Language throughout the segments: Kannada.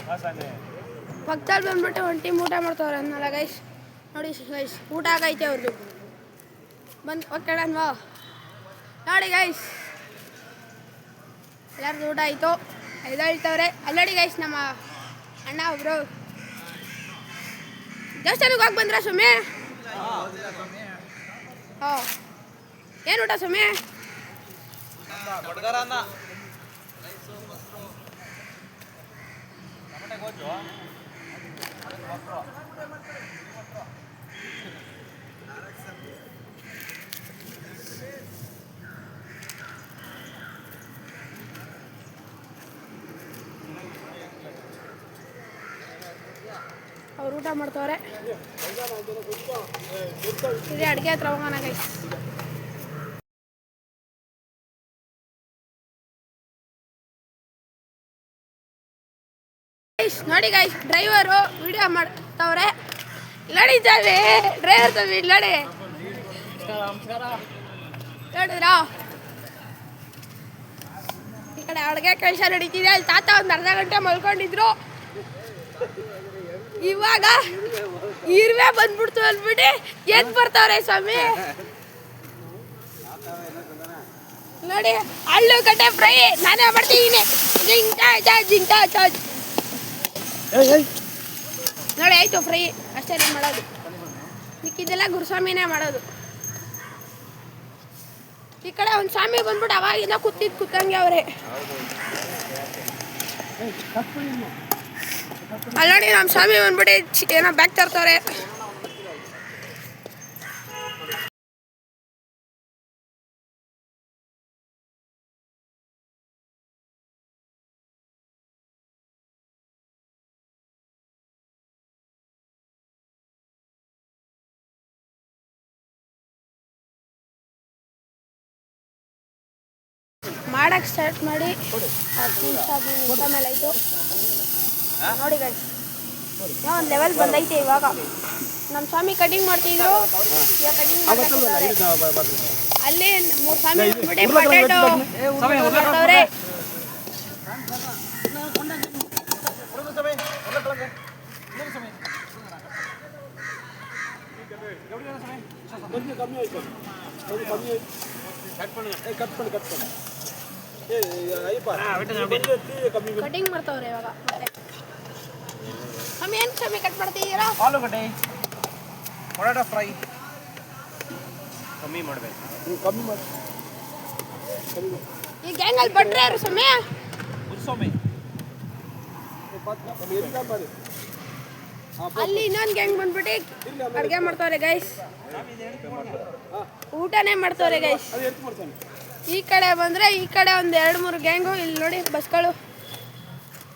ಪಕ್ಕದಲ್ಲಿ ಬಂದ್ಬಿಟ್ಟು ಒಂದು ಟೀಮ್ ಊಟ ಮಾಡ್ತಾವ್ರೆ ಅನ್ನಲ್ಲ ಗೈಸ್. ನೋಡಿ ಗೈಸ್, ಊಟ ಆಗೈತೆ ಅವ್ರದ್ದು. ಬಂದು ಓಕೆಡನ್ವಾ ನೋಡಿ ಗೈಸ್, ಎಲ್ಲರದ್ದು ಊಟ ಆಯಿತು. ಹೇಳ್ತವ್ರೆ ಅಲ್ಲಿ ನೋಡಿ ಗೈಸ್, ನಮ್ಮ ಅಣ್ಣ ಒಬ್ರು ದೇವಸ್ಥಾನಕ್ಕೆ ಹೋಗಿ ಬಂದ್ರ ಸುಮ್ಮನೆ. ಹಾಂ, ಏನು ಊಟ ಸುಮ್ಮನೆ? ಅವ್ರು ಊಟ ಮಾಡ್ತವ್ರೆ. ಇದು ಅಡುಗೆ ಹತ್ರ ಹೋಗೋಣ ಗೈಸ್. ನೋಡಿ ಗೈಸ್, ಡ್ರೈವರು ವಿಡಿಯೋ ಮಾಡ್ತವ್ರೆ. ನಡೀತಾವೆ ಡ್ರೈವರ್ ತವಿ ನೋಡಿ, ನೋಡಿದ್ರಾ? ಈ ಕಡೆ ಅಡುಗೆ ಕೆಲಸ ನಡೀತಿದೆ. ಅಲ್ಲಿ ತಾತ ಒಂದು ಅರ್ಧ ಗಂಟೆ ಮಲ್ಕೊಂಡಿದ್ರು. ಇವಾಗ ಇರುವೆ ಬಂದ್ಬಿಡ್ತು ಅಂದ್ಬಿಟ್ಟು ಎದ್ದು ಬರ್ತಾವ್ರೆ ಸ್ವಾಮಿ. ನೋಡಿ, ಹಳ್ಳು ಕಟ್ಟೆ ಫ್ರೈ ನಾನೇ ಮಾಡ್ತೀನಿ. ನೋಡಿ ಆಯ್ತು ಫ್ರೈ, ಅಷ್ಟೇ ಮಾಡೋದು. ಮಿಕ್ಕಿದ್ದೆಲ್ಲ ಗುರುಸ್ವಾಮಿನೇ ಮಾಡೋದು. ಈ ಕಡೆ ಒಂದು ಸ್ವಾಮಿ ಬಂದ್ಬಿಟ್ಟು ಅವಾಗಿಂದ ಕೂತಂಗೆ ಅವ್ರೆ. ಅಲ್ಲೋಡಿ, ನಮ್ಮ ಸ್ವಾಮಿ ಬಂದ್ಬಿಟ್ಟು ಏನೋ ಬ್ಯಾಗ್ ತರ್ತಾರೆ. ಮಾಡಕ್ಕೆ ಸ್ಟಾರ್ಟ್ ಮಾಡಿ 10 ನಿಮಿಷ 15 ನಿಮಿಷ ಮೇಲೆ ಆಯಿತು. ನೋಡಿ ಗೈಸ್, ಒಂದು ಲೆವೆಲ್ ಬಂದೈತೆ. ಇವಾಗ ನಮ್ಮ ಸ್ವಾಮಿ ಕಟಿಂಗ್ ಮಾಡ್ತಿದ್ರು, ಈಗ ಕಟಿಂಗ್ ಮಾಡ್ತಾರೆ. ಅಲ್ಲಿ 3 ಸ್ವಾಮಿ ಪೊಟೇಟೊ ಮಾಡ್ತವ್ರೆ. ಕಟಿಂಗ್ ಮಾಡ್ತವ್ರೆ ಇವಾಗ. ಮತ್ತೆ ಏನು ಸ್ವಾಮಿ ಕಟ್ ಮಾಡ್ತಿದ್ದೀರಾ? ಆಲೂಗಡ್ಡೆ ಪೊಟೇಟೊ ಫ್ರೈ ಕಮ್ಮಿ ಮಾಡಬೇಕು. ಈ ಗ್ಯಾಂಗಲ್ಲಿ ಬಟ್ರೆ ಯಾರು ಸ್ವಾಮಿ? ಗುರುಸ್ವಾಮಿ. ಅಲ್ಲಿ ಇನ್ನೊಂದು ಗ್ಯಾಂಗ್ ಬಂದ್ಬಿಟ್ಟು ಅಡುಗೆ ಮಾಡ್ತವ್ರೆ ಗೈಸ್. ಊಟನೇ ಮಾಡ್ತವ್ರೆ ಗೈಸ್. ಈ ಕಡೆ ಬಂದರೆ ಈ ಕಡೆ ಒಂದು 2-3 ಗ್ಯಾಂಗು. ಇಲ್ಲಿ ನೋಡಿ ಬಸ್ಗಳು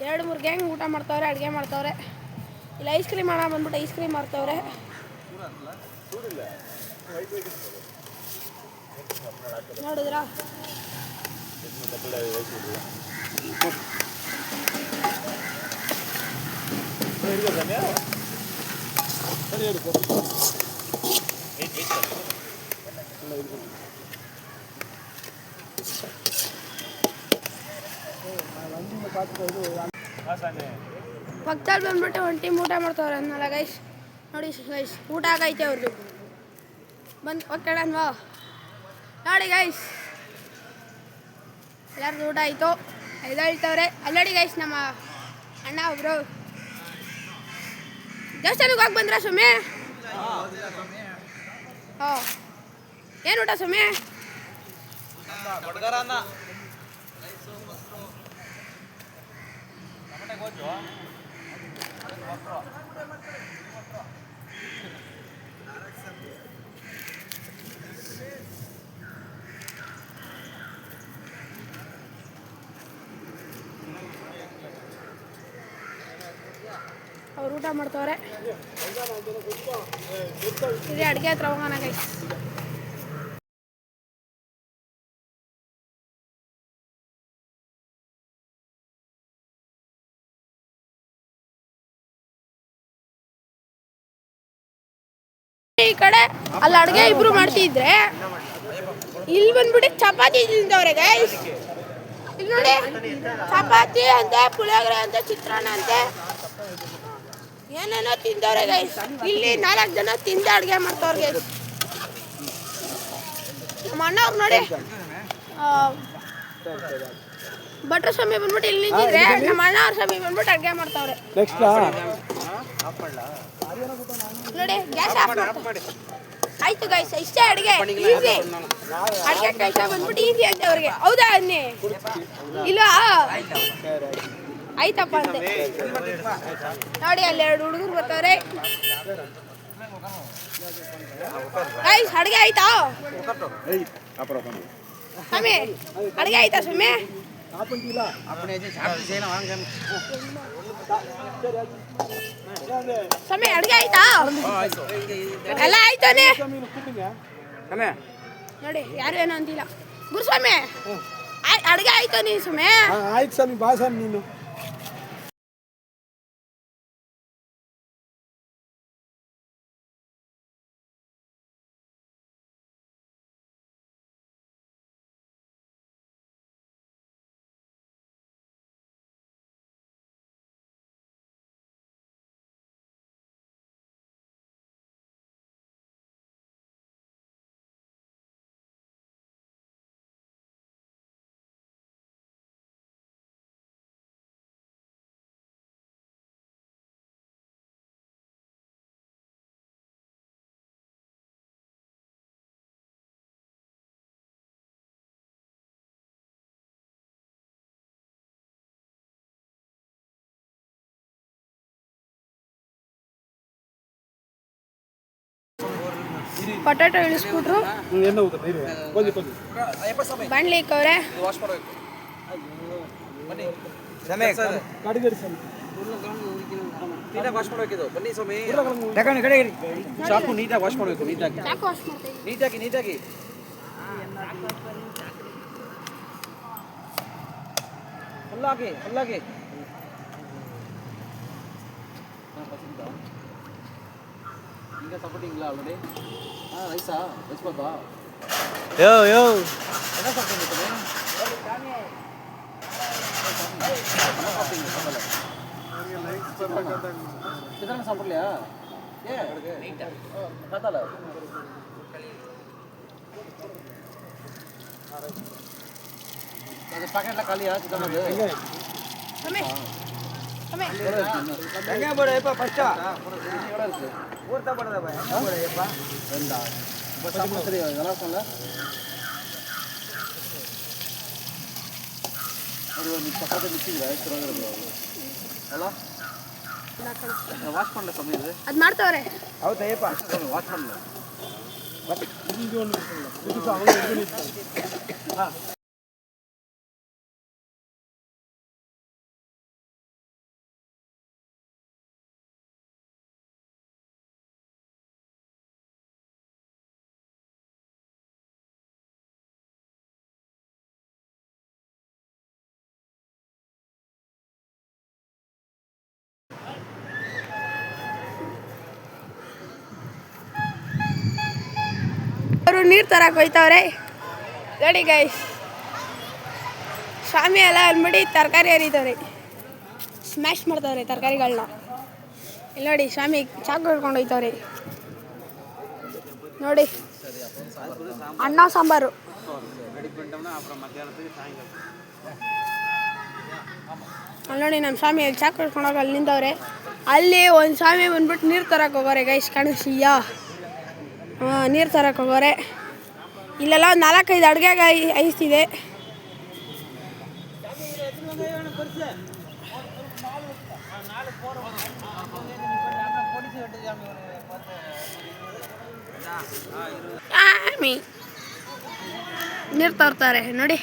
2-3 ಗ್ಯಾಂಗ್ ಊಟ ಮಾಡ್ತವ್ರೆ, ಅಡುಗೆ ಮಾಡ್ತವ್ರೆ. ಇಲ್ಲಿ ಐಸ್ ಕ್ರೀಮ್ ಅಣ್ಣ ಬಂದ್ಬಿಟ್ಟು ಐಸ್ ಕ್ರೀಮ್ ಮಾಡ್ತವ್ರೆ. ನೋಡಿದ್ರಾ? ಪಕ್ಕದಲ್ಲಿ ಬಂದ್ಬಿಟ್ಟು ಒಂದು ಟೀಮ್ ಊಟ ಮಾಡ್ತವ್ರೆ ಅನ್ನಲ್ಲ ಗೈಸ್. ನೋಡಿ ಗೈಸ್, ಊಟ ಆಗೈತೆ ಅವ್ರದ್ದು. ಬಂದು ಓಕೆಡನ್ವಾ ನೋಡಿ ಗೈಸ್, ಎಲ್ಲರದ್ದು ಊಟ ಆಯಿತು. ಹೇಳ್ತವ್ರೆ ಅಲ್ಲಿ ನೋಡಿ ಗೈಸ್, ನಮ್ಮ ಅಣ್ಣ ಒಬ್ರು ದೇವಸ್ಥಾನಕ್ಕೆ ಹೋಗಿ ಬಂದ್ರ ಸುಮ್ಮನೆ. ಹಾಂ, ಏನು ಊಟ ಸುಮ್ಮನೆ? ಅವ್ರು ಊಟ ಮಾಡ್ತವ್ರೆ. ಇದು ಅಡುಗೆ ಹತ್ರ ಹೋಗೋಣ ಗೈಸ್. ಈ ಕಡೆ ಅಲ್ಲಿ ಅಡುಗೆ ಇಬ್ರು ಮಾಡ್ತಿದ್ರೆ ಇಲ್ಲಿ ಬಂದ್ಬಿಟ್ಟು ಚಪಾತಿ ತಿಂತವ್ರೆ ಗೈಸ್. ಇಲ್ಲಿ ನೋಡಿ ಚಪಾತಿ ಅಂತೆ, ಪುಳಿಯೋಗರೆ ಅಂತೆ, ಚಿತ್ರಾನ್ನ ಅಂತೆ, ಏನೇನೋ ತಿಂದವ್ರೆ ಗೈಸ್. ಇಲ್ಲಿ 4 ಜನ ತಿಂದ ಅಡುಗೆ ಮಾಡ್ತವ್ರೆ ಗೈಸ್. ನಮ್ಮ ಅಣ್ಣವ್ರು ನೋಡಿ ಭಟ್ರ ಸ್ವಾಮಿ ಬಂದ್ಬಿಟ್ಟು ಇಲ್ಲಿ ನಿಂತಿದ್ರೆ, ನಮ್ಮ ಅಣ್ಣ ಅವ್ರ ಸ್ವಾಮಿ ಬಂದ್ಬಿಟ್ಟು ಅಡುಗೆ ಮಾಡ್ತಾವ್ರೆ. ನೋಡಿ ಗ್ಯಾಸ್ ಆಫ್ ಮಾಡಿ. ಆಯ್ತು ಗೈಸ್, ಇಷ್ಟೇ ಅಡುಗೆ. ಈಸಿ ಅಡುಗೆ ಕೆಲಸ ಬಂದ್ಬಿಟ್ಟು ಈಸಿ ಅಂತ ಅವ್ರಿಗೆ. ಹೌದಾ ಅನ್ನಿ? ಇಲ್ಲ ಆಯ್ತಪ್ಪ ಅಂತೆ. ನೋಡಿ ಅಲ್ಲಿ 2 ಹುಡುಗರು ಬರ್ತಾರೆ ಗೈಸ್. ಅಡುಗೆ ಆಯ್ತಾ ಸ್ವಾಮಿ? ಅಡುಗೆ ಆಯ್ತಾ ಸ್ವಾಮಿ? ಸ್ವಾಮಿ ಅಡುಗೆ ಆಯ್ತಾ? ಎಲ್ಲ ಆಯ್ತಾನೆ ನೋಡಿ, ಯಾರು ಏನೋ ಅಂತಿಲ್ಲ. ಗುರುಸ್ವಾಮಿ ಅಡುಗೆ ಆಯ್ತಾ ನೀ ಸ್ವಾಮಿ? ಆಯ್ತು ಸ್ವಾಮಿ, ಬಾ ಸ್ವಾಮಿ ನೀನು. ಪೊಟ್ಯಾಟೊ ಇಳಿಸ್ಬಿಟ್ರು, ಬಾಣ್ಲಿ ಇಕ್ಕವ್ರೆ. ಚಾಕು ನೀಟಾಗಿ ವಾಶ್ ಮಾಡಬೇಕು. ಚಾಕು ವಾಶ್ ಮಾಡ್ತೀವಿ. ನೀಟಾಗಿ ಫುಲ್ಲಾಗಿ ಈಗ ಸಪೋರ್ಟಿಂಗ್ ಆಲ್ರೆಡಿ. ರೈಸಾ ರೈಸ್ಬಾಬಾ ಯೋ என்ன சாப்பிட்டீங்க ಚಿತ್ರಾನ್ನ ಸಾಂಬಾರ್ಲಿಯಾ? ಮಾತಲ್ಲ ಅದು ಪ್ಯಾಕೆಟ್ಲ ಖಾಲಿಯಾ ಚಿತ್ರಾನ್ನದು? ಸ್ವಾಮಿ ಸ್ವಾಮಿ ಹೆಂಗೆ ಬೋಡಪ್ಪ ಫಸ್ಟ್ ಊರ್ತಾ ಬಡದಪ್ಪ ಹೆಂಗೆ ಬೋಡಪ್ಪ ಒಂದ ಬಸ್ ಸಾಂಬಾರ್ ಎಲ್ಲ ಸಲ್ಲ ಅವರು ಒಂದು ಚಪಾತಿ ಬಿಟ್ಟಿದ್ರೆ ಚೆನ್ನಾಗಿರೋದು ಅಲ್ಲ. ವಾಶ್ ಮಾಡಲ ಸಮಯ ಇದೆ ಅದು ಮಾಡ್ತವ್ರೆ. ಹೌದಯ್ಯಪ್ಪ, ವಾಶ್ ಮಾಡಲ ಅವರು ನೀರು ತರಕ್ಕೆ ಹೋಯ್ತವ್ರೆ ನೋಡಿ ಗೈಸ್. ಸ್ವಾಮಿ ಎಲ್ಲ ಅಂದ್ಬಿಟ್ಟು ತರಕಾರಿ ಹರಿತವ್ರೆ, ಸ್ಮ್ಯಾಶ್ ಮಾಡ್ತವ್ರೆ ತರಕಾರಿಗಳನ್ನ. ಇಲ್ಲಿ ನೋಡಿ ಸ್ವಾಮಿ ಚಾಕು ಹಿಡ್ಕೊಂಡು ಹೋಯ್ತವ್ರೆ ನೋಡಿ. ಅನ್ನ ಸಾಂಬಾರು ಅಲ್ಲಿ ನೋಡಿ. ನಮ್ಮ ಸ್ವಾಮಿ ಅಲ್ಲಿ ಚಾಕು ಹಿಡ್ಕೊಂಡು ಹೋಗಿ ಅಲ್ಲಿ ನಿಂತವ್ರೆ. ಅಲ್ಲಿ ಒಂದು ಸ್ವಾಮಿ ಬಂದ್ಬಿಟ್ಟು ನೀರು ತರಕ್ಕೆ ಹೋಗೋರೆ ಗೈಸ್, ಕಾಣಿಸ್ತೀಯಾ? ನೀರು ತರಕ್ಕೆ ಹೋಗೋರೆ. ಇಲ್ಲೆಲ್ಲ ಒಂದು 4-5 ಅಡುಗೆಗೆ ಐಸ್ತಿದೆ. ನೀರು ತರ್ತಾರೆ ನೋಡಿ.